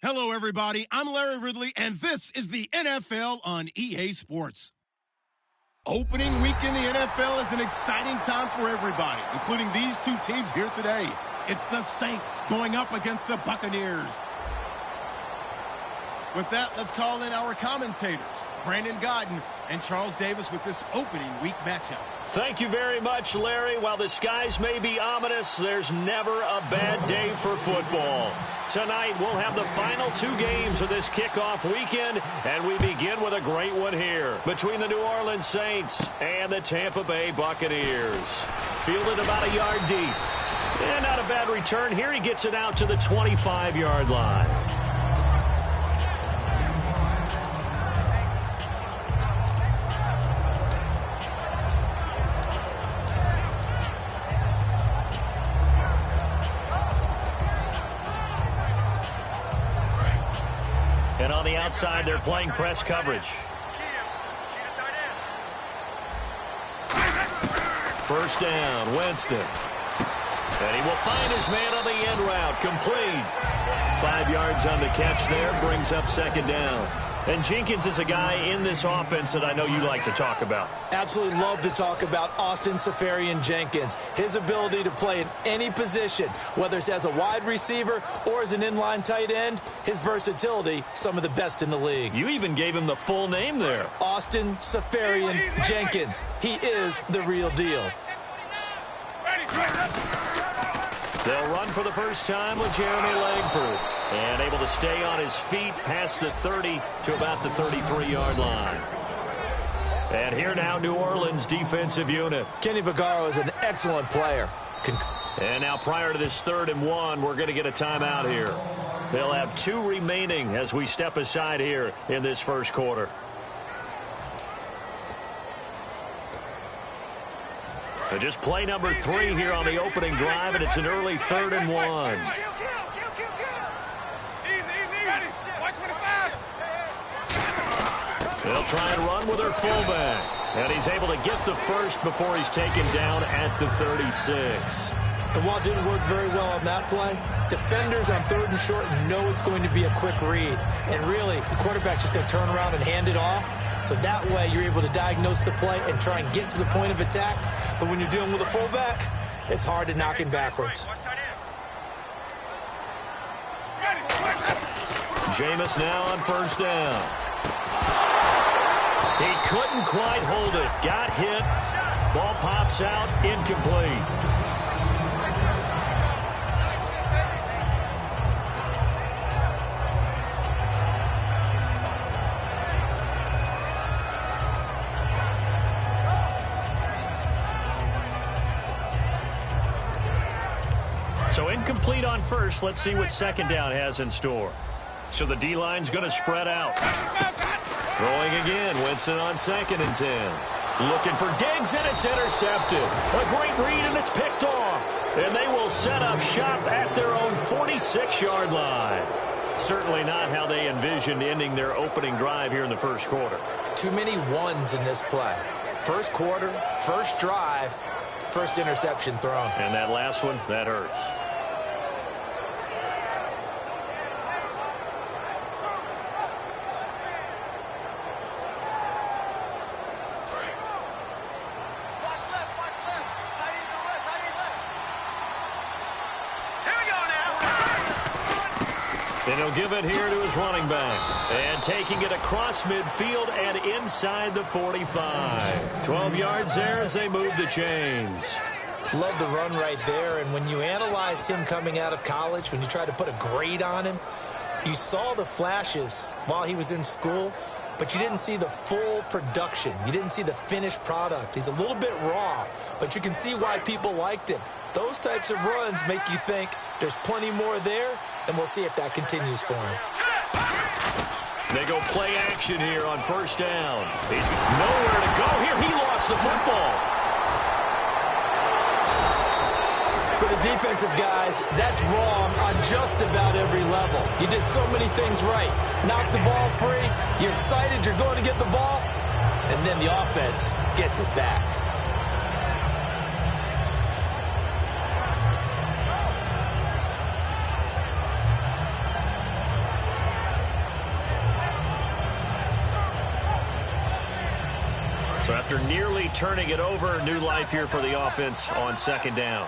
Hello, everybody. I'm Larry Ridley, and this is the NFL on EA Sports. Opening week in the NFL is an exciting time for everybody, including these two teams here today. It's the Saints going up against the Buccaneers. With that, let's call in our commentators, Brandon Godden and Charles Davis, with this opening week matchup. Thank you very much, Larry. While the skies may be ominous, there's never a bad day for football. Tonight, we'll have the final two games of this kickoff weekend, and we begin with a great one here between the New Orleans Saints and the Tampa Bay Buccaneers. Fielded about a yard deep. And not a bad return here. He gets it out to the 25-yard line. And on the outside, they're playing press coverage. First down, Winston. And he will find his man on the end route, complete. 5 yards on the catch there, brings up second down. And Jenkins is a guy in this offense that I know you like to talk about. Absolutely love to talk about Austin Seferian-Jenkins. His ability to play in any position, whether it's as a wide receiver or as an inline tight end, his versatility, some of the best in the league. You even gave him the full name there. Austin Seferian-Jenkins. He is the real deal. They'll run for the first time with Jeremy Langford. And able to stay on his feet past the 30 to about the 33-yard line. And here now, New Orleans defensive unit. Kenny Vaccaro is an excellent player. And now prior to this 3rd and 1, we're going to get a timeout here. They'll have 2 remaining as we step aside here in this first quarter. And just play number 3 here on the opening drive, and it's an early 3rd and 1. They'll try and run with their fullback. And he's able to get the first before he's taken down at the 36. And while it didn't work very well on that play, defenders on 3rd and short know it's going to be a quick read. And really, the quarterback's just going to turn around and hand it off. So that way, you're able to diagnose the play and try and get to the point of attack. But when you're dealing with a fullback, it's hard to knock him backwards. Jameis now on first down. He couldn't quite hold it. Got hit. Ball pops out. Incomplete. So incomplete on first. Let's see what second down has in store. So the D-line's going to spread out. Throwing again. Winston on 2nd and 10. Looking for Diggs, and it's intercepted. A great read, and it's picked off. And they will set up shop at their own 46-yard line. Certainly not how they envisioned ending their opening drive here in the first quarter. Too many ones in this play. First quarter, first drive, first interception thrown. And that last one, that hurts. And he'll give it here to his running back. And taking it across midfield and inside the 45. 12 yards there as they move the chains. Love the run right there. And when you analyzed him coming out of college, when you tried to put a grade on him, you saw the flashes while he was in school, but you didn't see the full production. You didn't see the finished product. He's a little bit raw, but you can see why people liked him. Those types of runs make you think there's plenty more there, and we'll see if that continues for him. They go play action here on first down. He's nowhere to go here. He lost the football. For the defensive guys, that's wrong on just about every level. You did so many things right. Knocked the ball free. You're excited you're going to get the ball. And then the offense gets it back. So after nearly turning it over, new life here for the offense on second down.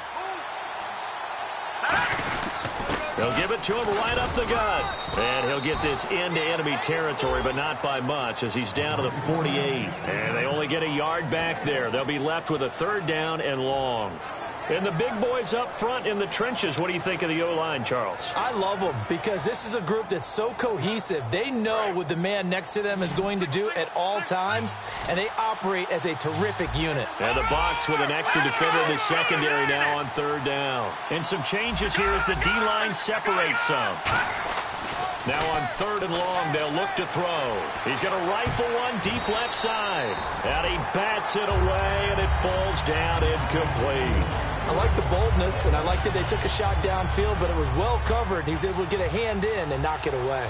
They'll give it to him right up the gut. And he'll get this into enemy territory, but not by much as he's down to the 48. And they only get a yard back there. They'll be left with a third down and long. And the big boys up front in the trenches, what do you think of the O-line, Charles? I love them because this is a group that's so cohesive. They know what the man next to them is going to do at all times, and they operate as a terrific unit. And the Bucs with an extra defender in the secondary now on third down. And some changes here as the D-line separates some. Now on third and long, they'll look to throw. He's going to rifle one deep left side. And he bats it away, and it falls down incomplete. I like the boldness, and I like that they took a shot downfield, but it was well covered. He's able to get a hand in and knock it away.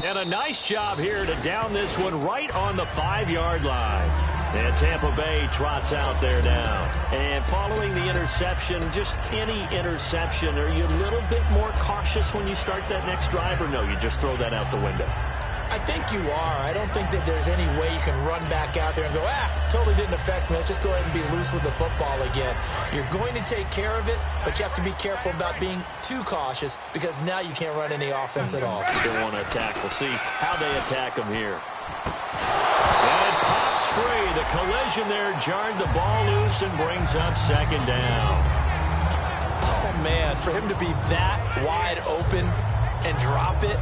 And a nice job here to down this one right on the 5-yard line. And Tampa Bay trots out there now. And following the interception, just any interception, are you a little bit more cautious when you start that next drive, or no, you just throw that out the window? I think you are. I don't think that there's any way you can run back out there and go, totally didn't affect me. Let's just go ahead and be loose with the football again. You're going to take care of it, but you have to be careful about being too cautious because now you can't run any offense at all. They want to attack. We'll see how they attack them here. And it pops free. The collision there jarred the ball loose and brings up second down. Oh, man, for him to be that wide open and drop it,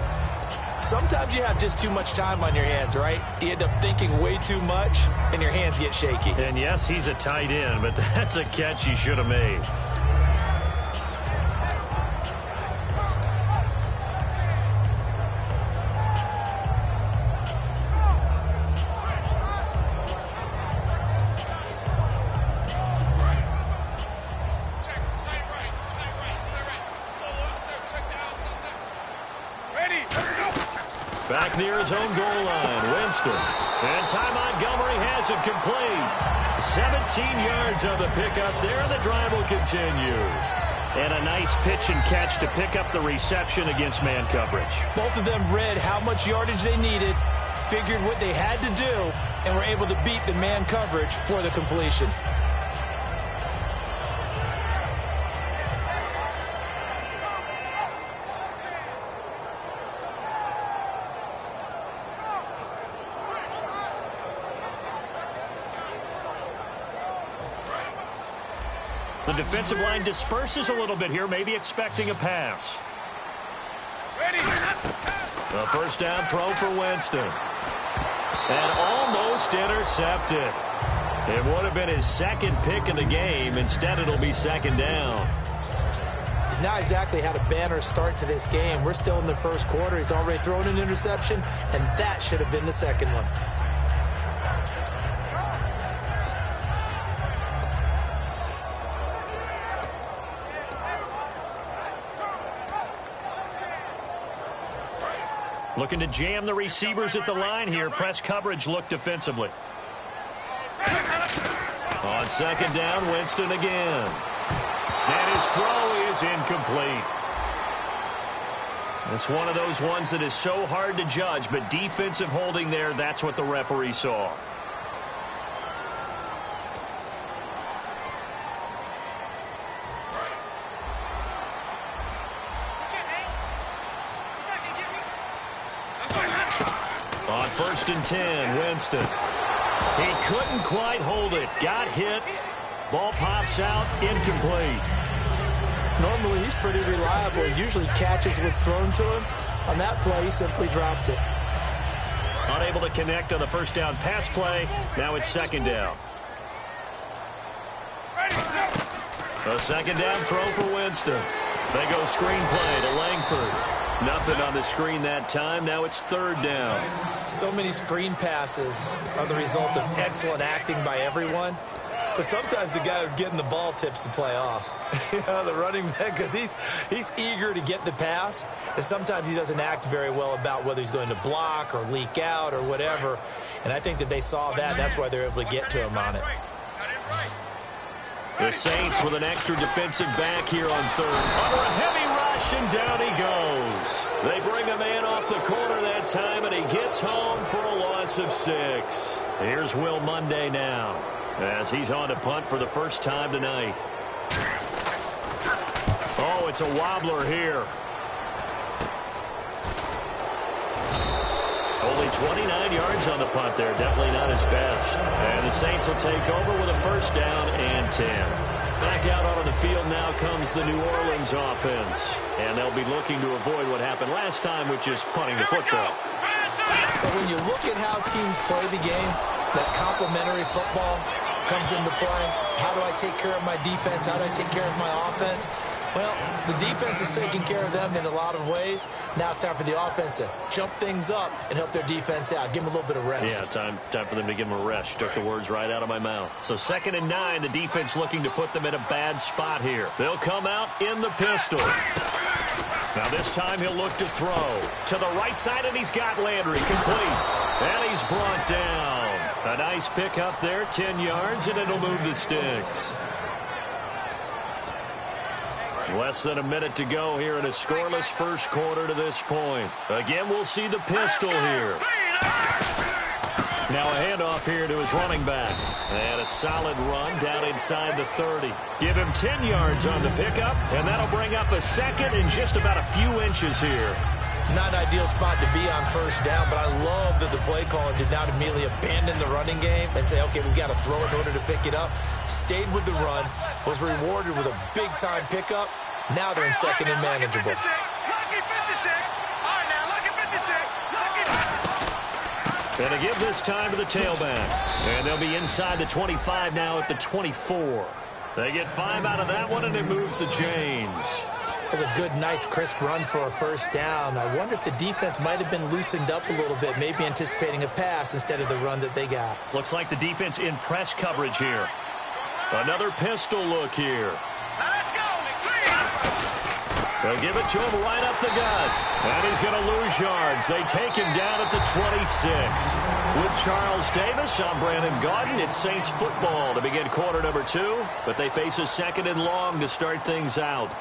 sometimes you have just too much time on your hands, right? You end up thinking way too much, and your hands get shaky. And, yes, he's a tight end, but that's a catch he should have made. Back near his own goal line, Winston. And Ty Montgomery has it complete. 17 yards on the pickup there, and the drive will continue. And a nice pitch and catch to pick up the reception against man coverage. Both of them read how much yardage they needed, figured what they had to do, and were able to beat the man coverage for the completion. The defensive line disperses a little bit here, maybe expecting a pass. A first down throw for Winston. And almost intercepted. It would have been his second pick of the game. Instead, it'll be second down. He's not exactly had a banner start to this game. We're still in the first quarter. He's already thrown an interception, and that should have been the second one. Looking to jam the receivers at the line here. Press coverage look defensively. On second down, Winston again. And his throw is incomplete. It's one of those ones that is so hard to judge, but defensive holding there, that's what the referee saw. On first and 10, Winston. He couldn't quite hold it. Got hit. Ball pops out. Incomplete. Normally, he's pretty reliable. He usually catches what's thrown to him. On that play, he simply dropped it. Unable to connect on the first down pass play. Now it's second down. A second down throw for Winston. They go screen play to Langford. Nothing on the screen that time. Now it's third down. So many screen passes are the result of excellent acting by everyone. But sometimes the guy who's getting the ball tips the play off. The running back, because he's eager to get the pass. And sometimes he doesn't act very well about whether he's going to block or leak out or whatever. And I think that they saw that. That's why they're able to get to him on it. The Saints with an extra defensive back here on third. Under a heavy rush, and down he goes. They bring a man off the corner that time, and he gets home for a loss of 6. Here's Will Monday now, as he's on to punt for the first time tonight. Oh, it's a wobbler here. Only 29 yards on the punt there. Definitely not his best. And the Saints will take over with a first down and 10. Back out on the field now comes the New Orleans offense. And they'll be looking to avoid what happened last time, which is punting the football. But when you look at how teams play the game, that complementary football comes into play. How do I take care of my defense? How do I take care of my offense? Well, the defense is taking care of them in a lot of ways. Now it's time for the offense to jump things up and help their defense out. Give them a little bit of rest. Yeah, time for them to give them a rest. You took the words right out of my mouth. So 2nd and 9, the defense looking to put them in a bad spot here. They'll come out in the pistol. Now this time he'll look to throw. To the right side, and he's got Landry complete. And he's brought down. A nice pick up there, 10 yards, and it'll move the sticks. Less than a minute to go here in a scoreless first quarter to this point. Again, we'll see the pistol here. Now a handoff here to his running back. And a solid run down inside the 30. Give him 10 yards on the pickup, and that'll bring up a second in just about a few inches here. Not an ideal spot to be on first down, but I love that the play caller did not immediately abandon the running game and say, okay, we've got to throw in order to pick it up. Stayed with the run, was rewarded with a big-time pickup. Now they're in second and manageable. And to give this time to the tailback. And they'll be inside the 25 now at the 24. They get 5 out of that one, and it moves the chains. That's a good, nice, crisp run for a first down. I wonder if the defense might have been loosened up a little bit, maybe anticipating a pass instead of the run that they got. Looks like the defense in press coverage here. Another pistol look here. Let's go. They'll give it to him right up the gut. And he's going to lose yards. They take him down at the 26. With Charles Davis, I'm Brandon Gaudin. It's Saints football to begin quarter number 2. But they face a 2nd and long to start things out.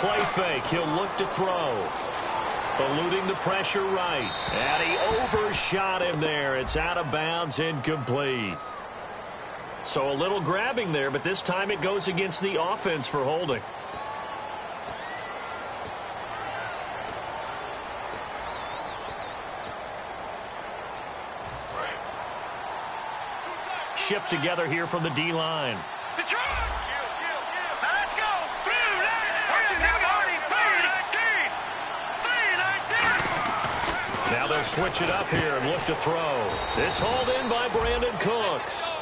Play fake. He'll look to throw. Eluding the pressure right. And he overshot him there. It's out of bounds, incomplete. So a little grabbing there, but this time it goes against the offense for holding. Shift together here from the D-line. Now they'll switch it up here and look to throw. It's hauled in by Brandon Cooks.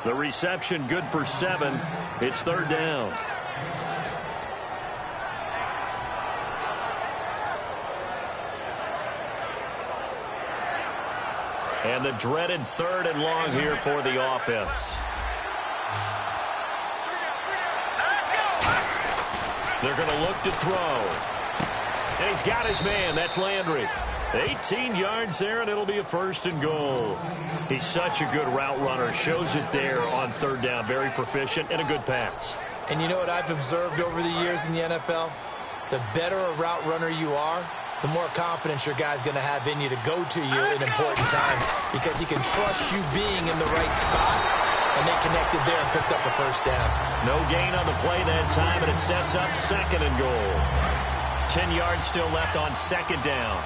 The reception good for 7. It's 3rd down. And the dreaded 3rd and long here for the offense. They're going to look to throw. And he's got his man. That's Landry. 18 yards there, and it'll be a 1st and goal. He's such a good route runner. Shows it there on 3rd down. Very proficient and a good pass. And you know what I've observed over the years in the NFL? The better a route runner you are, the more confidence your guy's going to have in you to go to you in important times, because he can trust you being in the right spot, and they connected there and picked up a 1st down. No gain on the play that time, and it sets up 2nd and goal. 10 yards still left on 2nd down.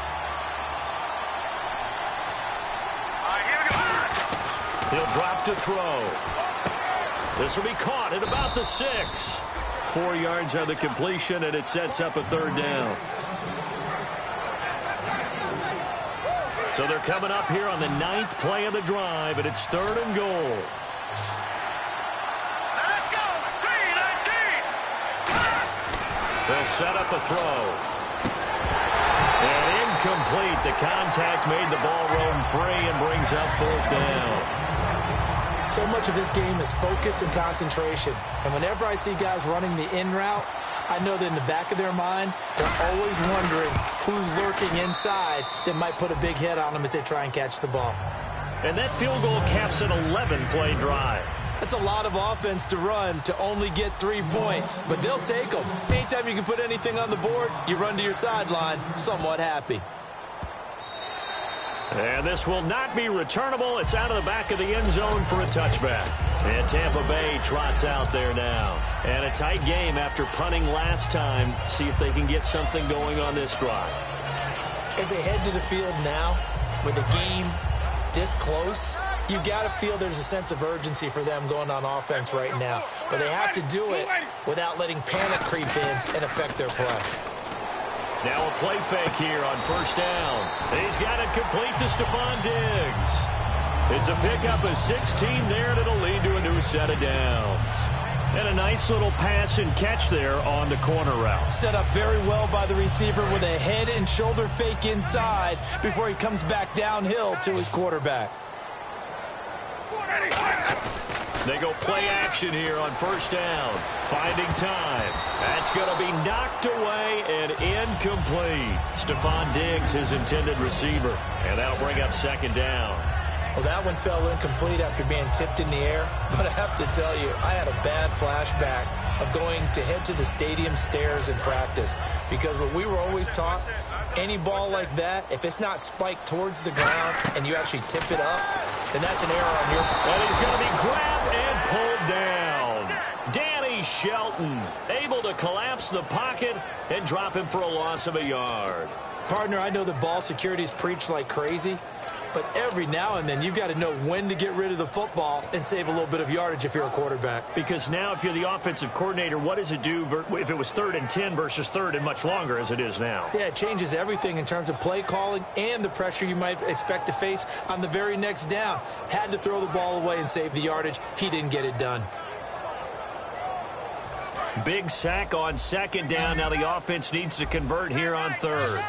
He'll drop to throw. This will be caught at about the 6. 4 yards on the completion, and it sets up a 3rd down. So they're coming up here on the 9th play of the drive, and it's 3rd and goal. Let's go. 3-19. They'll set up a throw. And incomplete. The contact made the ball roam free and brings up 4th down. So much of this game is focus and concentration. And whenever I see guys running the in route, I know that in the back of their mind, they're always wondering who's lurking inside that might put a big hit on them as they try and catch the ball. And that field goal caps an 11-play drive. That's a lot of offense to run to only get 3 points, but they'll take them. Anytime you can put anything on the board, you run to your sideline somewhat happy. And this will not be returnable. It's out of the back of the end zone for a touchback. And Tampa Bay trots out there now. And a tight game after punting last time. See if they can get something going on this drive. As they head to the field now, with the game this close, you've got to feel there's a sense of urgency for them going on offense right now. But they have to do it without letting panic creep in and affect their play. Now a play fake here on 1st down. He's got it complete to Stephon Diggs. It's a pickup of 16 there, and it'll lead to a new set of downs. And a nice little pass and catch there on the corner route. Set up very well by the receiver with a head and shoulder fake inside before he comes back downhill to his quarterback. They go play action here on 1st down. Finding time. That's going to be knocked away and incomplete. Stephon Diggs, his intended receiver. And that'll bring up 2nd down. Well, that one fell incomplete after being tipped in the air. But I have to tell you, I had a bad flashback of going to head to the stadium stairs in practice. Because what we were always taught, any ball like that, if it's not spiked towards the ground and you actually tip it up, then that's an error on your part. And he's going to be grabbed and pulled down. Danny Shelton able to collapse the pocket and drop him for a loss of a yard. Partner, I know that ball security is preached like crazy, but every now and then you've got to know when to get rid of the football and save a little bit of yardage if you're a quarterback. Because now if you're the offensive coordinator, what does it do if it was 3rd and 10 versus 3rd and much longer as it is now? Yeah, it changes everything in terms of play calling and the pressure you might expect to face on the very next down. Had to throw the ball away and save the yardage. He didn't get it done. Big sack on 2nd down. Now the offense needs to convert here on 3rd.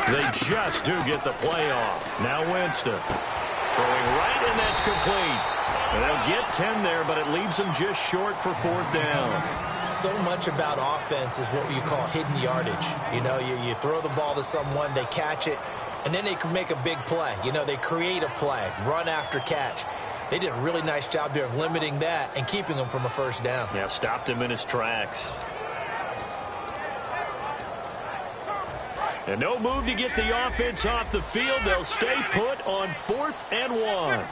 They just do get the play off. Now Winston throwing right, and that's complete. And they'll get 10 there, but it leaves them just short for 4th down. So much about offense is what you call hidden yardage. You know, you throw the ball to someone, they catch it, and then they can make a big play. You know, they create a play, run after catch. They did a really nice job there of limiting that and keeping him from a 1st down. Yeah, stopped him in his tracks. And no move to get the offense off the field. They'll stay put on 4th and 1.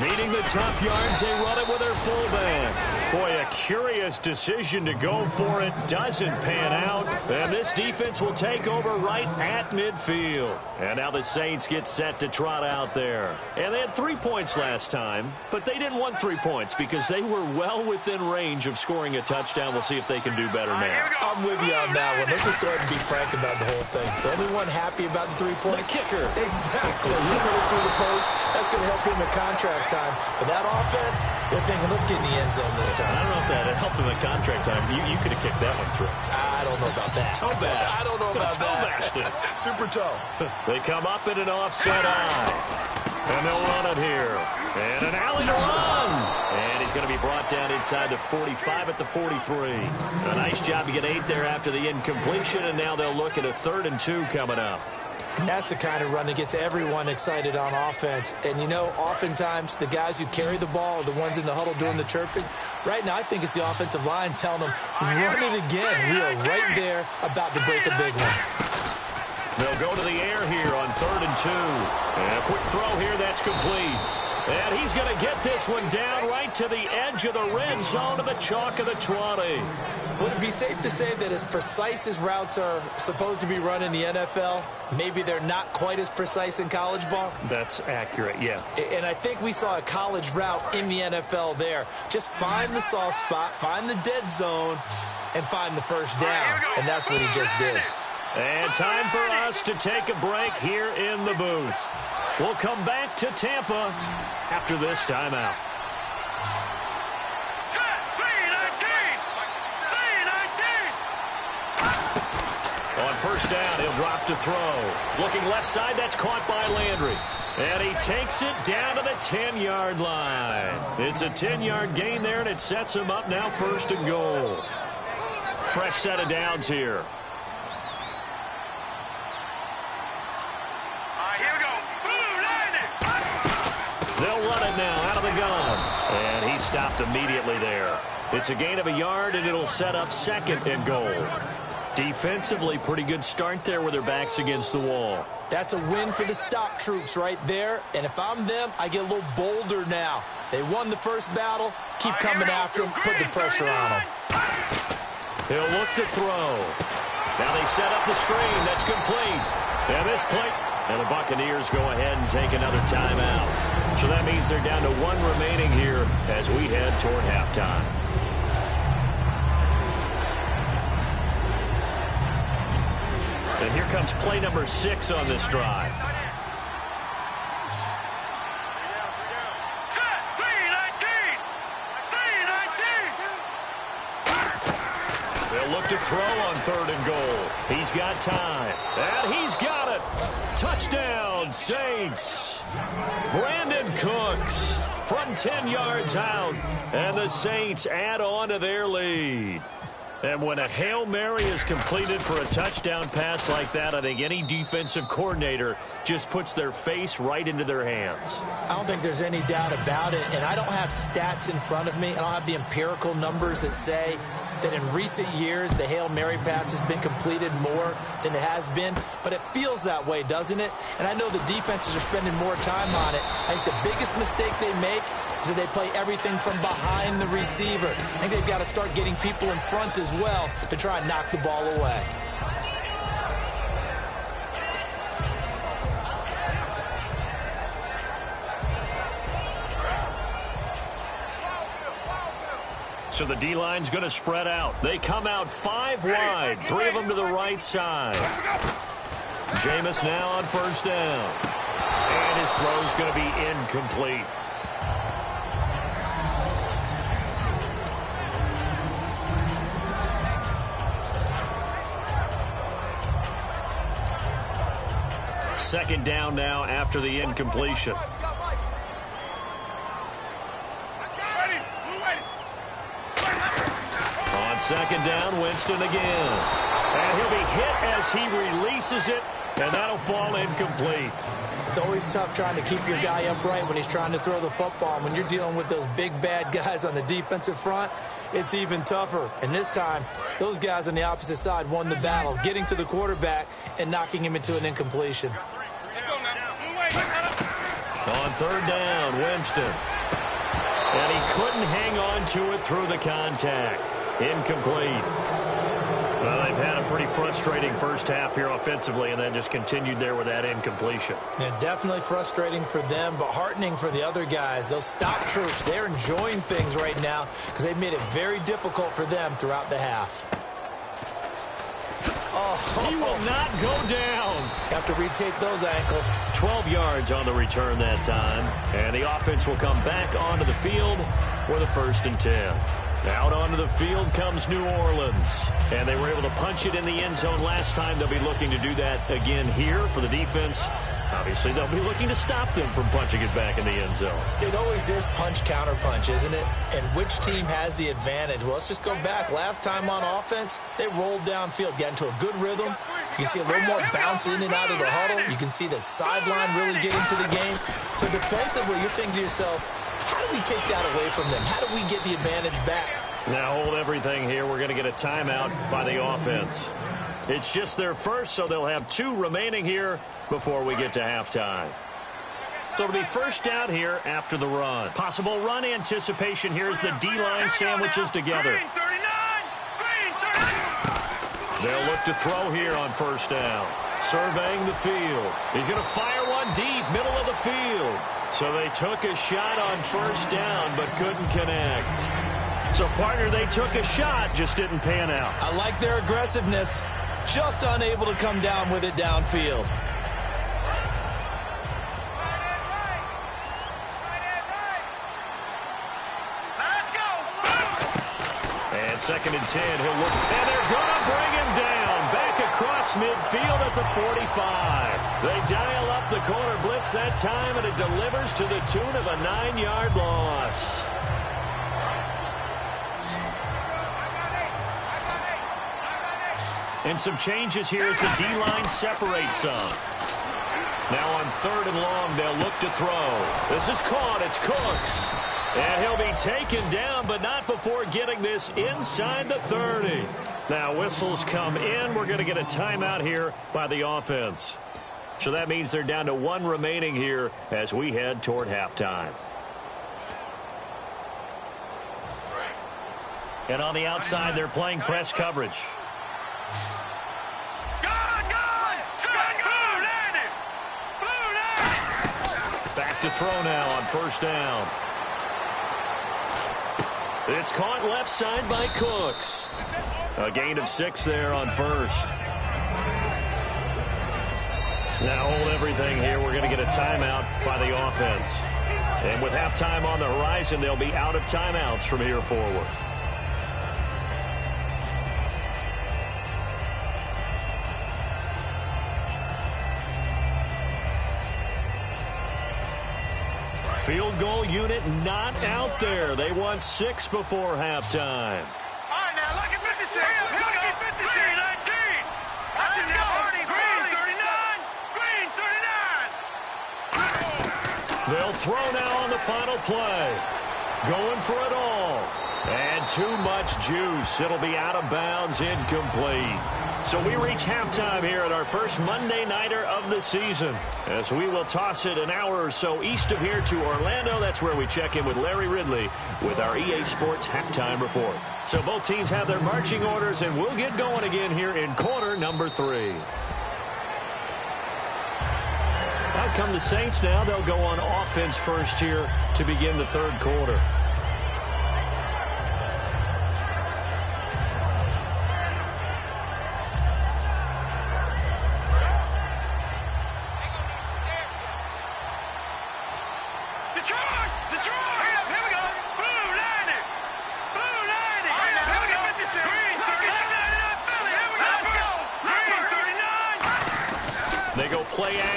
Needing the tough yards, they run it with their fullback. Boy, a curious decision to go for it. Doesn't pan out. And this defense will take over right at midfield. And now the Saints get set to trot out there. And they had 3 points last time, but they didn't want 3 points because they were well within range of scoring a touchdown. We'll see if they can do better now. I'm with you on that one. Let's just go ahead and be frank about the whole thing. The only one happy about the 3-point kicker. Exactly. He put it through the post. That's going to help him in contract time. But that offense, they're thinking, let's get in the end zone this time. I don't know if that helped him in contract time. You could have kicked that one through. I don't know about that. Toe bash. I don't know about that. Super toe. They come up in an offset eye. And they'll run it here. And an alley to run. And he's going to be brought down inside the 45 at the 43. A nice job to get 8 there after the incompletion. And now they'll look at a 3rd and 2 coming up. And that's the kind of run that gets everyone excited on offense. And, you know, oftentimes the guys who carry the ball are the ones in the huddle doing the chirping. Right now, I think it's the offensive line telling them, run it again. We are right there about to break a big one. They'll go to the air here on 3rd and 2. And a quick throw here, that's complete. And he's going to get this one down right to the edge of the red zone of the chalk of the 20. Would it be safe to say that as precise as routes are supposed to be run in the NFL, maybe they're not quite as precise in college ball? That's accurate, yeah. And I think we saw a college route in the NFL there. Just find the soft spot, find the dead zone, and find the 1st down. And that's what he just did. And time for us to take a break here in the booth. We'll come back to Tampa after this timeout. first down. He'll drop to throw. Looking left side, that's caught by Landry. And he takes it down to the 10-yard line. It's a 10-yard gain there, and it sets him up now 1st and goal. Fresh set of downs here. Here we go. They'll run it now out of the gun. And he stopped immediately there. It's a gain of a yard, and it'll set up 2nd and goal. Defensively, pretty good start there with their backs against the wall. That's a win for the stop troops right there. And if I'm them, I get a little bolder now. They won the first battle. Keep coming after them. Put the pressure on them. He'll look to throw. Now they set up the screen. That's complete. And this play. And the Buccaneers go ahead and take another timeout. So that means they're down to 1 remaining here as we head toward halftime. And here comes play number 6 on this drive. They'll look to throw on 3rd and goal. He's got time. And he's got it. Touchdown, Saints. Brandon Cooks from 10 yards out. And the Saints add on to their lead. And when a Hail Mary is completed for a touchdown pass like that, I think any defensive coordinator just puts their face right into their hands. I don't think there's any doubt about it, and I don't have stats in front of me. I don't have the empirical numbers that say that in recent years the Hail Mary pass has been completed more than it has been, but it feels that way, doesn't it? And I know the defenses are spending more time on it. I think the biggest mistake they make is that they play everything from behind the receiver. I think they've got to start getting people in front as well to try and knock the ball away. So the D-line's going to spread out. They come out 5 wide, 3 of them to the right side. Jameis now on 1st down. And his throw's going to be incomplete. Second down now after the incompletion. On 2nd down, Winston again. And he'll be hit as he releases it, and that'll fall incomplete. It's always tough trying to keep your guy upright when he's trying to throw the football. When you're dealing with those big, bad guys on the defensive front, it's even tougher. And this time, those guys on the opposite side won the battle, getting to the quarterback and knocking him into an incompletion. On 3rd down, Winston. And he couldn't hang on to it through the contact. Incomplete. Well, they've had a pretty frustrating first half here offensively, and then just continued there with that incompletion. Yeah, definitely frustrating for them, but heartening for the other guys. Those stop troops, they're enjoying things right now because they've made it very difficult for them throughout the half. Oh, he will not go down. Have to retake those ankles. 12 yards on the return that time. And the offense will come back onto the field for the 1st and 10. Out onto the field comes New Orleans. And they were able to punch it in the end zone last time. They'll be looking to do that again here for the defense. Obviously, they'll be looking to stop them from punching it back in the end zone. It always is punch-counter-punch, isn't it? And which team has the advantage? Well, let's just go back. Last time on offense, they rolled downfield, got into a good rhythm. You can see a little more bounce in and out of the huddle. You can see the sideline really get into the game. So defensively, you're thinking to yourself, how do we take that away from them? How do we get the advantage back? Now hold everything here. We're going to get a timeout by the offense. It's just their first, so they'll have 2 remaining here before we get to halftime. So it'll be 1st down here after the run. Possible run anticipation here as the D-line sandwiches together. They'll look to throw here on 1st down. Surveying the field. He's going to fire one deep, middle of the field. So they took a shot on 1st down, but couldn't connect. So, partner, they took a shot, just didn't pan out. I like their aggressiveness. Just unable to come down with it downfield. Let's go. And 2nd and 10, he'll look, and they're going to bring him down. Back across midfield at the 45. They dial up the corner blitz that time, and it delivers to the tune of a 9-yard loss. And some changes here as the D-line separates some. Now on 3rd and long, they'll look to throw. This is caught. It's Cooks. And he'll be taken down, but not before getting this inside the 30. Now whistles come in. We're going to get a timeout here by the offense. So that means they're down to 1 remaining here as we head toward halftime. And on the outside, they're playing press coverage. Back to throw now on 1st down. It's caught left side by Cooks. A gain of 6 there on 1st. Now hold everything here. We're going to get a timeout by the offense. And with halftime on the horizon, they'll be out of timeouts from here forward. Field goal unit not out there. They want 6 before halftime. All right, now, look at 56. Look at 56. 19. That's it now. Green, 39. Green, 39. They'll throw now on the final play. Going for it all. And too much juice. It'll be out of bounds, incomplete. So we reach halftime here at our first Monday Nighter of the season, as we will toss it an hour or so east of here to Orlando. That's where we check in with Larry Ridley with our EA Sports Halftime Report. So both teams have their marching orders, and we'll get going again here in quarter number 3. Out come the Saints now. They'll go on offense first here to begin the 3rd quarter.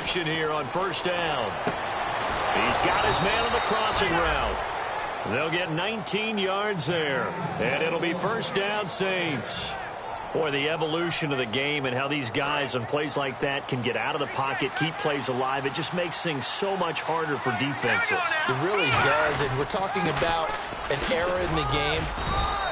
Here on 1st down. He's got his man on the crossing route. They'll get 19 yards there, and it'll be 1st down Saints. Boy, the evolution of the game and how these guys on plays like that can get out of the pocket, keep plays alive, it just makes things so much harder for defenses. It really does, and we're talking about an era in the game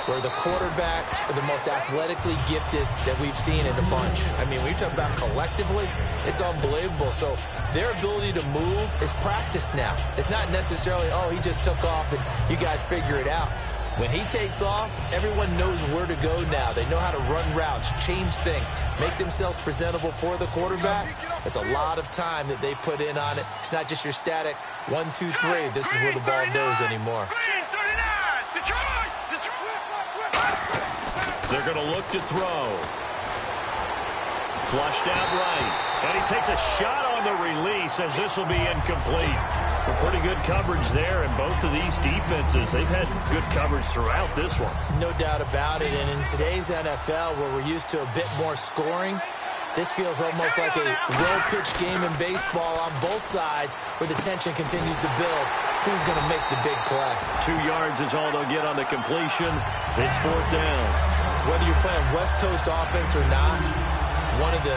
where the quarterbacks are the most athletically gifted that we've seen in a bunch. I mean, when you talk about collectively, it's unbelievable. So their ability to move is practiced now. It's not necessarily, oh, he just took off and you guys figure it out. When he takes off, everyone knows where to go now. They know how to run routes, change things, make themselves presentable for the quarterback. It's a lot of time that they put in on it. It's not just your static 1, 2, 3. This is where the ball goes anymore. They're going to look to throw. Flushed out right. And he takes a shot on the release as this will be incomplete. A pretty good coverage there, and both of these defenses, they've had good coverage throughout this one. No doubt about it. And in today's NFL, where we're used to a bit more scoring, this feels almost like a well-pitched game in baseball on both sides where the tension continues to build. Who's going to make the big play? 2 yards is all they'll get on the completion. It's 4th down. Whether you're playing West Coast offense or not, one of the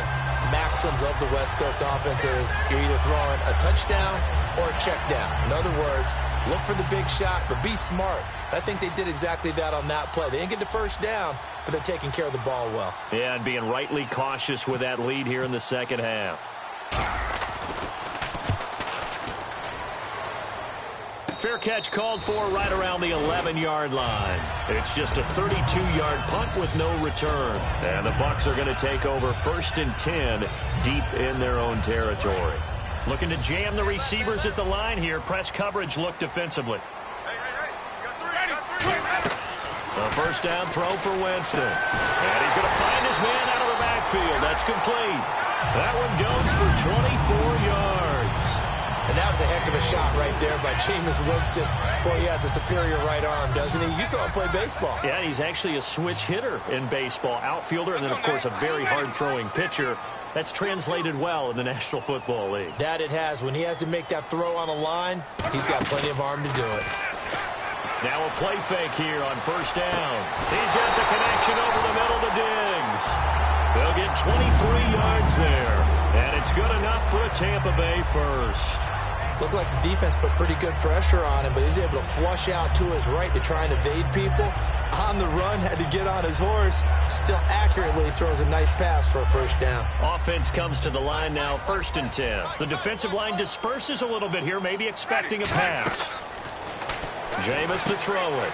maxims of the West Coast offense is you're either throwing a touchdown or a check down. In other words, look for the big shot, but be smart. I think they did exactly that on that play. They didn't get the 1st down, but they're taking care of the ball well. Yeah, and being rightly cautious with that lead here in the 2nd half. Fair catch called for right around the 11-yard line. It's just a 32-yard punt with no return. And the Bucs are going to take over 1st and 10 deep in their own territory. Looking to jam the receivers at the line here. Press coverage look defensively. A 1st down throw for Winston. And he's going to find his man out of the backfield. That's complete. That one goes for 24 yards. And that was a heck of a shot right there by Jameis Winston. Boy, he has a superior right arm, doesn't he? You saw him play baseball. Yeah, he's actually a switch hitter in baseball. Outfielder, and then, of course, a very hard-throwing pitcher. That's translated well in the National Football League. That it has. When he has to make that throw on a line, he's got plenty of arm to do it. Now a play fake here on first down. He's got the connection over the middle to Diggs. They'll get 23 yards there. And it's good enough for a Tampa Bay first. Looked like the defense put pretty good pressure on him, but he was able to flush out to his right to try and evade people. On the run, had to get on his horse. Still accurately throws a nice pass for a first down. Offense comes to the line now, 1st and 10. The defensive line disperses a little bit here, maybe expecting a pass. Jameis to throw it.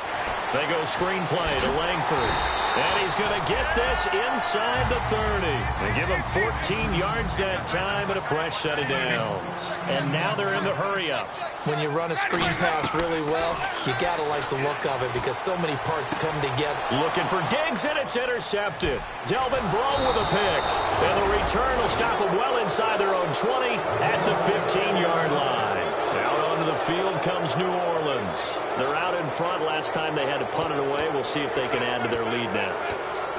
They go screenplay to Langford. And he's going to get this inside the 30. They give him 14 yards that time and a fresh set of downs. And now they're in the hurry-up. When you run a screen pass really well, you got to like the look of it because so many parts come together. Looking for Diggs, and it's intercepted. Delvin Breaux with a pick. And the return will stop them well inside their own 20 at the 15-yard line. Out onto the field comes New Orleans. They're out in front. Last time they had to punt it away. We'll see if they can add to their lead now.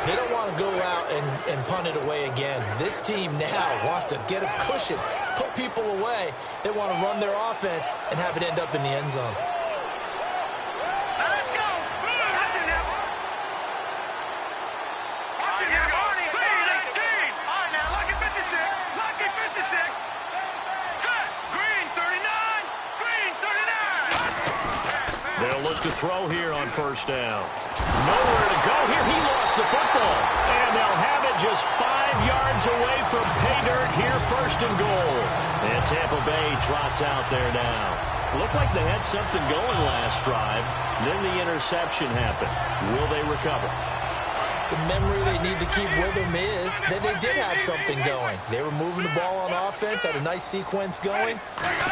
They don't want to go out and punt it away again. This team now wants to get a cushion, put people away. They want to run their offense and have it end up in the end zone. Now let's go. Watch it now. Watch it now. Green 18. All right, now lucky 56. Lucky 56. Set. Green 39. Green 39. They'll look to throw here on first down. Nowhere to go here. He lost the football. And they'll have it just 5 yards away from pay dirt here, 1st and goal. And Tampa Bay trots out there now. Looked like they had something going last drive. Then the interception happened. Will they recover? The memory they need to keep with them is that they did have something going. They were moving the ball on offense, had a nice sequence going.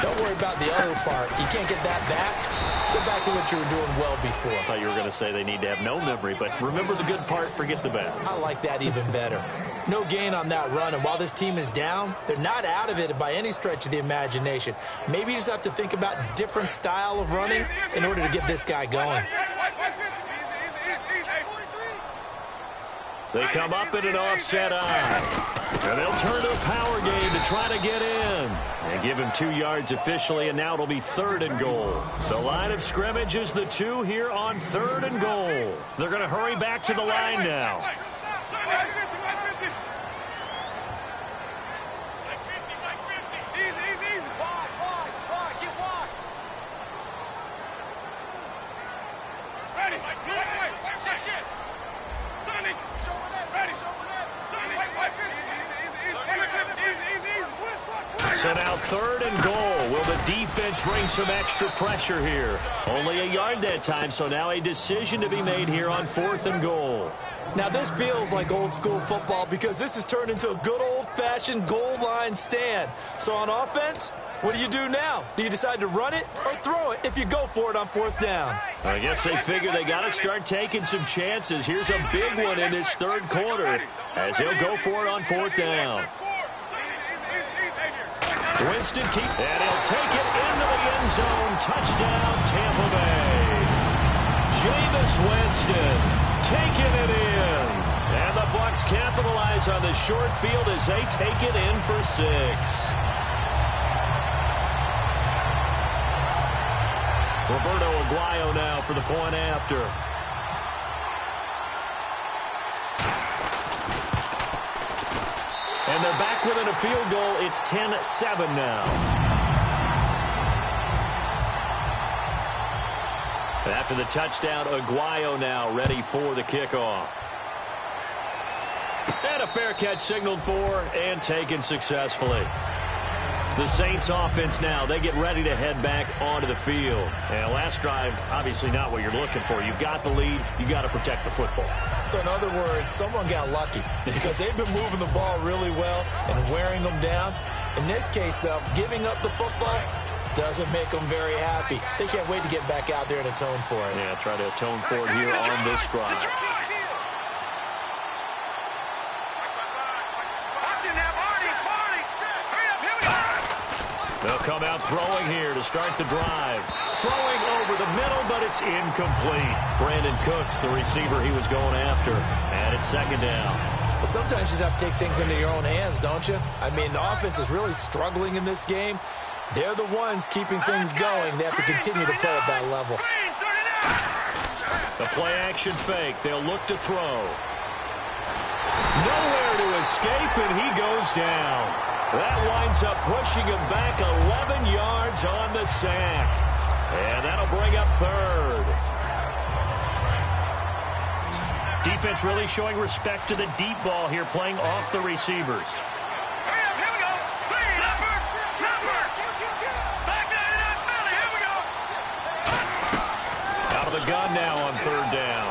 Don't worry about the other part. You can't get that back. Let's go back to what you were doing well before. I thought you were going to say they need to have no memory, but remember the good part, forget the bad. I like that even better. No gain on that run, and while this team is down, they're not out of it by any stretch of the imagination. Maybe you just have to think about a different style of running in order to get this guy going. They come up in an offset eye. And they'll turn to a power game to try to get in. And give him 2 yards officially, and now it'll be 3rd and goal. The line of scrimmage is the 2 here on 3rd and goal. They're going to hurry back to the line now. So now 3rd and goal. Will the defense bring some extra pressure here? Only a yard that time, so now a decision to be made here on 4th and goal. Now this feels like old school football because this has turned into a good old-fashioned goal line stand. So on offense, what do you do now? Do you decide to run it or throw it if you go for it on 4th down? I guess they figure they got to start taking some chances. Here's a big one in this 3rd quarter as he'll go for it on 4th down. Winston keeps, and he'll take it into the end zone. Touchdown, Tampa Bay. Jameis Winston taking it in. And the Bucs capitalize on the short field as they take it in for 6. Roberto Aguayo now for the point after. And they're back within a field goal. It's 10-7 now. After the touchdown, Aguayo now ready for the kickoff. And a fair catch signaled for and taken successfully. The Saints offense now, they get ready to head back onto the field. And last drive, obviously not what you're looking for. You've got the lead. You've got to protect the football. So in other words, someone got lucky because they've been moving the ball really well and wearing them down. In this case, though, giving up the football doesn't make them very happy. They can't wait to get back out there and atone for it. Yeah, try to atone for it here on this drive. They'll come out throwing here to start the drive. Throwing over the middle, but it's incomplete. Brandon Cooks, the receiver he was going after. And it's second down. Well, sometimes you just have to take things into your own hands, don't you? I mean, the offense is really struggling in this game. They're the ones keeping things going. They have to continue to play at that level. The play-action fake. They'll look to throw. Nowhere to escape, and he goes down. That winds up pushing him back 11 yards on the sack. And that'll bring up third. Defense really showing respect to the deep ball here, playing off the receivers. Out of the gun now on third down.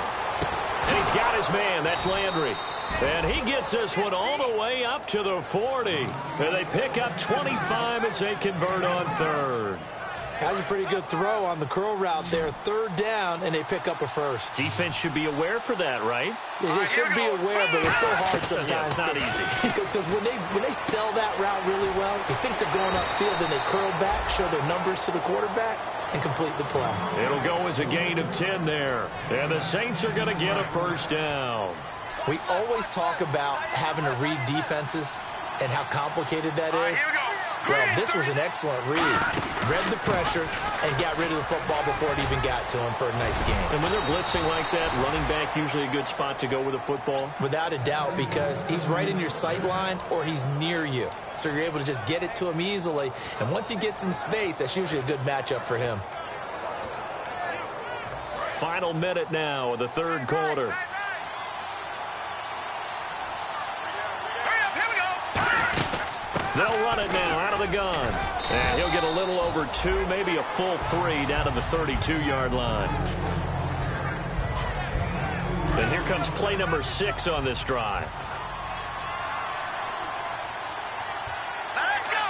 And he's got his man. That's Landry. And he gets this one all the way up to the 40. And they pick up 25 as they convert on third. That's a pretty good throw on the curl route there. Third down, and they pick up a first. Defense should be aware for that, right? Yeah, they should be aware, but it's so hard sometimes. Yeah, it's not easy. Because when they sell that route really well, you think they're going upfield, and they curl back, show their numbers to the quarterback, and complete the play. It'll go as a gain of 10 there. And the Saints are going to get a first down. We always talk about having to read defenses and how complicated that is. Well, this was an excellent read. Read the pressure and got rid of the football before it even got to him for a nice game. And when they're blitzing like that, running back usually a good spot to go with the football? Without a doubt, because he's right in your sight line or he's near you. So you're able to just get it to him easily. And once he gets in space, that's usually a good matchup for him. Final minute now of the third quarter. They'll run it now out of the gun. And he'll get a little over 2, maybe a full 3 down to the 32-yard line. And here comes play number 6 on this drive. Let's go.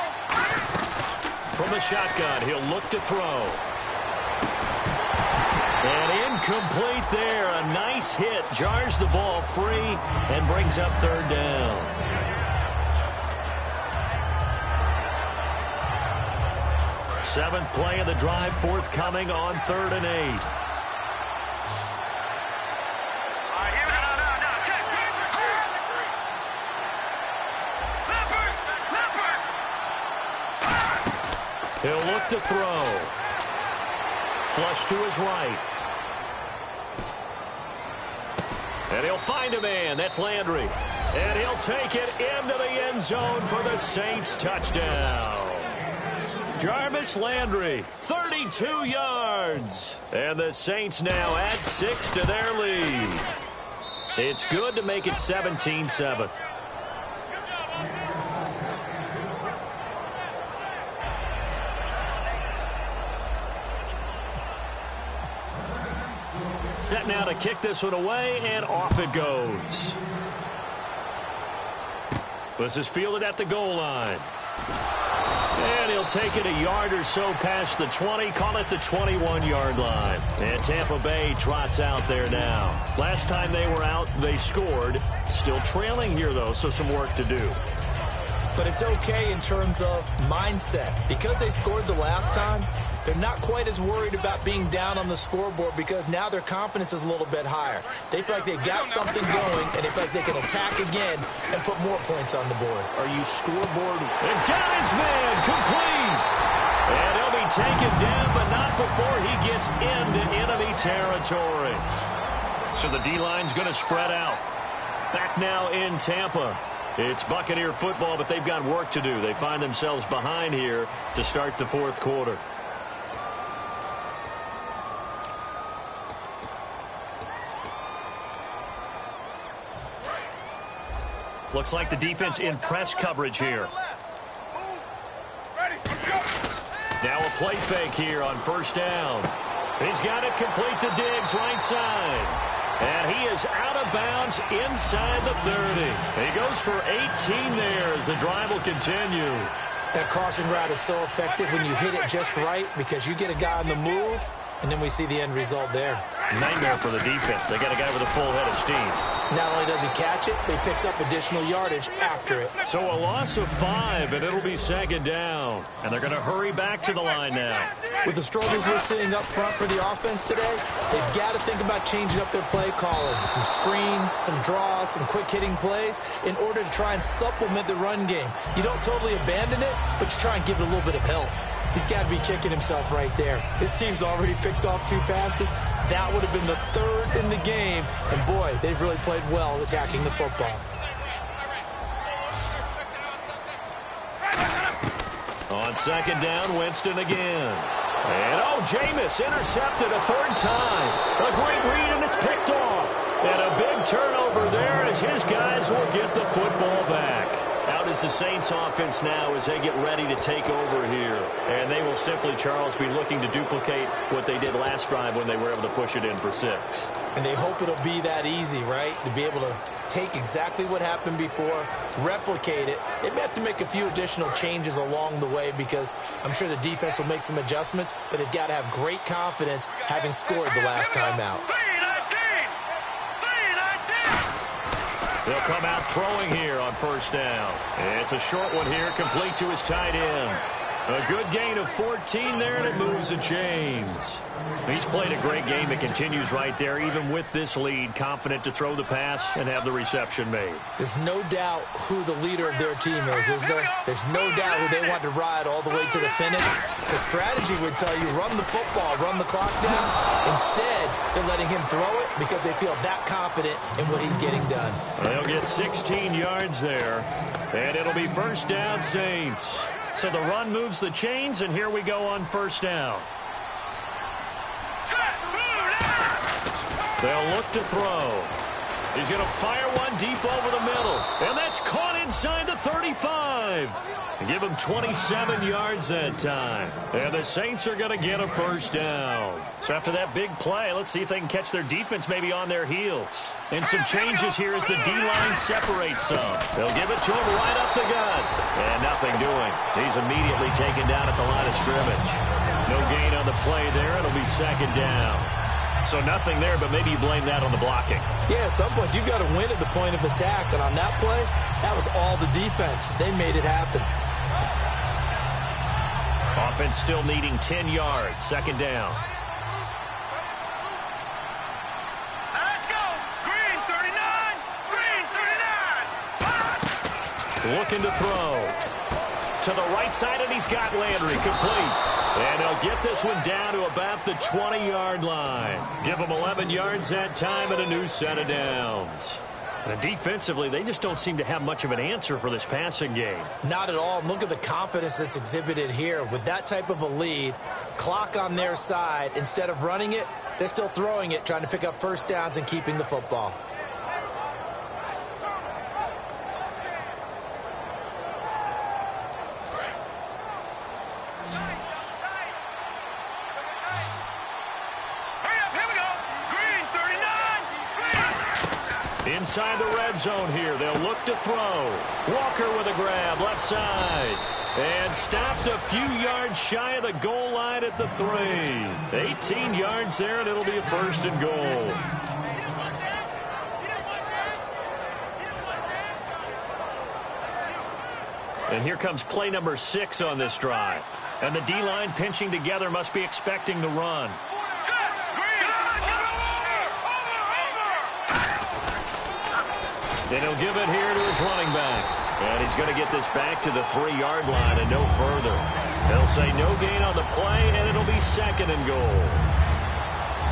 From the shotgun, he'll look to throw. And incomplete there. A nice hit. Jars the ball free and brings up third down. Seventh play of the drive forthcoming on 3rd and 8. He'll look to throw. Flush to his right. And he'll find a man. That's Landry. And he'll take it into the end zone for the Saints touchdown. Jarvis Landry, 32 yards. And the Saints now add 6 to their lead. It's good to make it 17-7. Set now to kick this one away, and off it goes. This is fielded at the goal line. And he'll take it a yard or so past the 20, call it the 21-yard line. And Tampa Bay trots out there now. Last time they were out, they scored. Still trailing here, though, so some work to do. But it's okay in terms of mindset. Because they scored the last time, they're not quite as worried about being down on the scoreboard because now their confidence is a little bit higher. They feel like they've got something going, and they feel like they can attack again and put more points on the board. Are you scoreboard? And got his man complete. And he'll be taken down, but not before he gets into enemy territory. So the D-line's going to spread out. Back now in Tampa. It's Buccaneer football, but they've got work to do. They find themselves behind here to start the fourth quarter. Looks like the defense in press coverage here. Now a play fake here on first down. He's got it complete to Diggs, right side. And he is out of bounds inside the 30. He goes for 18 there as the drive will continue. That crossing route is so effective when you hit it just right because you get a guy on the move And then we see the end result there. Nightmare for the defense. They got a guy with a full head of steam. Not only does he catch it, but he picks up additional yardage after it. So a loss of 5, and it'll be second down. And they're going to hurry back to the line now. With the struggles we're seeing up front for the offense today, they've got to think about changing up their play calling. Some screens, some draws, some quick-hitting plays in order to try and supplement the run game. You don't totally abandon it, but you try and give it a little bit of help. He's got to be kicking himself right there. His team's already picked off 2 passes. That would have been the 3rd in the game. And, boy, they've really played well attacking the football. On second down, Winston again. And, Jameis intercepted a 3rd time. A great read, and it's picked off. And a big turnover there as his guys will get the football back. Out is the Saints offense now as they get ready to take over here. And they will simply, Charles, be looking to duplicate what they did last drive when they were able to push it in for 6. And they hope it'll be that easy, right? To be able to take exactly what happened before, replicate it. They may have to make a few additional changes along the way because I'm sure the defense will make some adjustments, but they've got to have great confidence having scored the last time out. They'll come out throwing here on first down. It's a short one here, complete to his tight end. A good gain of 14 there, and it moves the chains. He's played a great game. It continues right there, even with this lead, confident to throw the pass and have the reception made. There's no doubt who the leader of their team is there? There's no doubt who they want to ride all the way to the finish. The strategy would tell you, run the football, run the clock down. Instead, they're letting him throw it because they feel that confident in what he's getting done. They'll get 16 yards there, and it'll be first down, Saints. So the run moves the chains, and here we go on first down. They'll look to throw. He's going to fire one deep over the middle, and that's caught inside the 35. Give him 27 yards that time. And the Saints are going to get a first down. So after that big play, let's see if they can catch their defense maybe on their heels. And some changes here as the D-line separates some. They'll give it to him right up the gut. And nothing doing. He's immediately taken down at the line of scrimmage. No gain on the play there. It'll be second down. So nothing there, but maybe you blame that on the blocking. Yeah, at some point you've got to win at the point of attack. And on that play, that was all the defense. They made it happen. Offense still needing 10 yards. Second down. Let's go. Green 39. Green 39. Looking to throw. To the right side, and he's got Landry. Complete. And he'll get this one down to about the 20-yard line. Give him 11 yards that time and a new set of downs. And defensively, they just don't seem to have much of an answer for this passing game. Not at all. Look at the confidence that's exhibited here. With that type of a lead, clock on their side, instead of running it, they're still throwing it, trying to pick up first downs and keeping the football. Inside the red zone here, they'll look to throw. Walker with a grab, left side. And stopped a few yards shy of the goal line at the 3. 18 yards there, and it'll be a first and goal. And here comes play number 6 on this drive. And the D-line pinching together must be expecting the run. And he'll give it here to his running back. And he's going to get this back to the 3-yard line and no further. They'll say no gain on the play, and it'll be second and goal.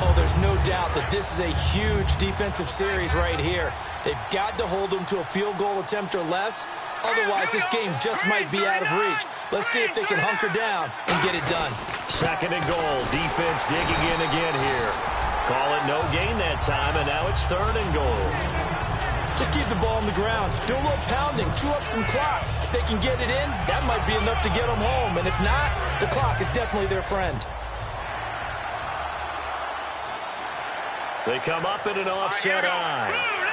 Oh, there's no doubt that this is a huge defensive series right here. They've got to hold them to a field goal attempt or less. Otherwise, this game just might be out of reach. Let's see if they can hunker down and get it done. Second and goal. Defense digging in again here. Call it no gain that time, and now it's third and goal. Just keep the ball on the ground. Do a little pounding. Chew up some clock. If they can get it in, that might be enough to get them home. And if not, the clock is definitely their friend. They come up in an offset eye.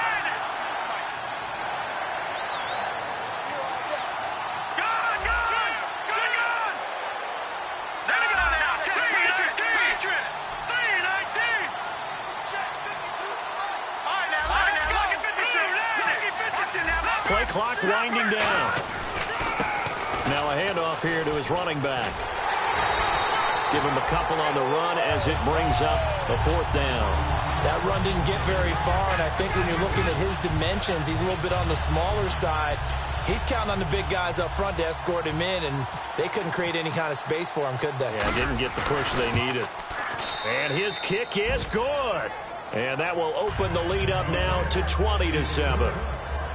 clock winding down. Now a handoff here to his running back. Give him a couple on the run as it brings up a 4th down. That run didn't get very far, and I think when you're looking at his dimensions, he's a little bit on the smaller side. He's counting on the big guys up front to escort him in, and they couldn't create any kind of space for him, could they? Yeah, didn't get the push they needed. And his kick is good. And that will open the lead up now to 20-7.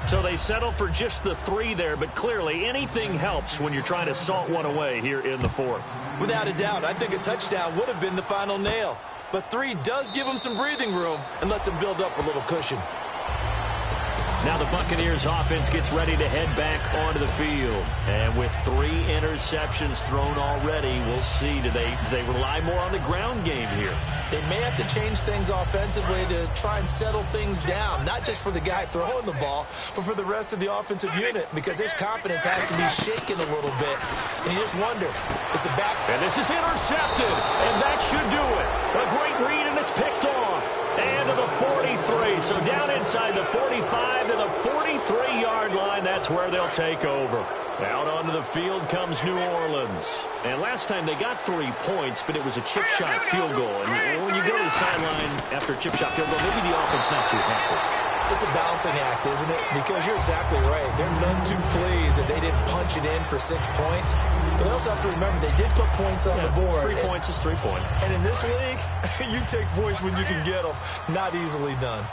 So they settle for just the 3 there, but clearly anything helps when you're trying to salt one away here in the 4th. Without a doubt, I think a touchdown would have been the final nail. But 3 does give them some breathing room and lets them build up a little cushion. Now the Buccaneers offense gets ready to head back onto the field. And with 3 interceptions thrown already, we'll see. Do they rely more on the ground game here? They may have to change things offensively to try and settle things down, not just for the guy throwing the ball, but for the rest of the offensive unit, because his confidence has to be shaken a little bit. And you just wonder, is the back... And this is intercepted, and that should do it. A great read, and it's picked off. And to the 43, so down inside the 45 to the 43-yard line. That's where they'll take over. Out onto the field comes New Orleans. And last time they got 3 points, but it was a chip shot field goal. And when you go to the sideline after a chip shot field goal, maybe the offense not too happy. It's a balancing act, isn't it? Because you're exactly right. They're none too pleased that they didn't punch it in for 6 points. But they also have to remember they did put points on the board. 3 points is 3 points. And in this league, you take points when you can get them. Not easily done.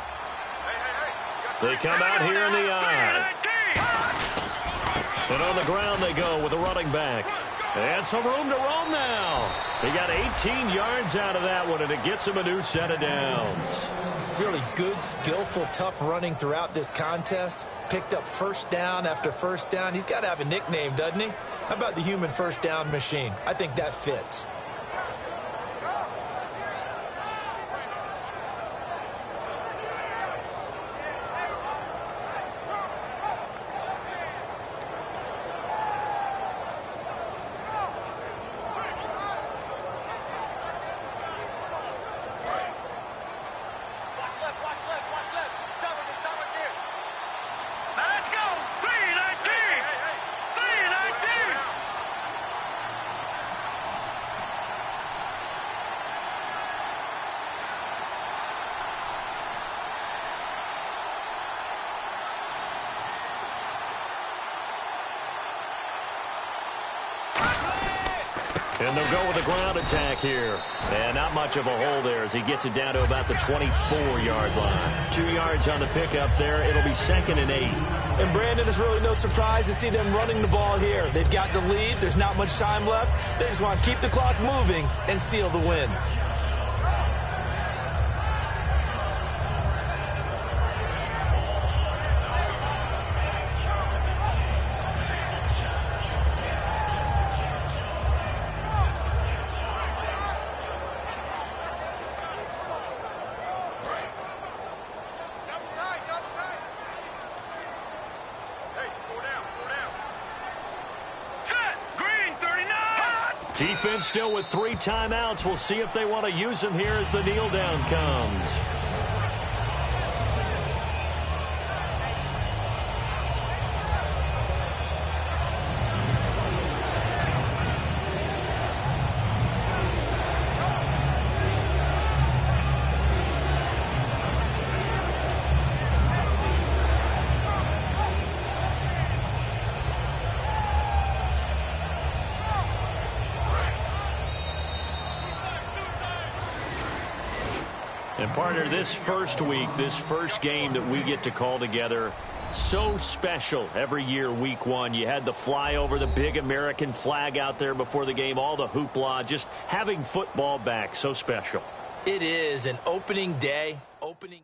They come out here in the eye. And on the ground they go with a running back. And some room to roam now. He got 18 yards out of that one, and it gets him a new set of downs. Really good, skillful, tough running throughout this contest. Picked up first down after first down. He's got to have a nickname, doesn't he? How about the human first down machine? I think that fits. And they'll go with a ground attack here. And not much of a hole there as he gets it down to about the 24-yard line. 2 yards on the pickup there. It'll be 2nd and 8. And Brandon, is really no surprise to see them running the ball here. They've got the lead. There's not much time left. They just want to keep the clock moving and seal the win. Defense still with 3 timeouts. We'll see if they want to use them here as the kneel down comes. And partner, this first week, this first game that we get to call together, so special every year, week 1. You had the flyover, the big American flag out there before the game, all the hoopla, just having football back, so special. It is an opening day, opening.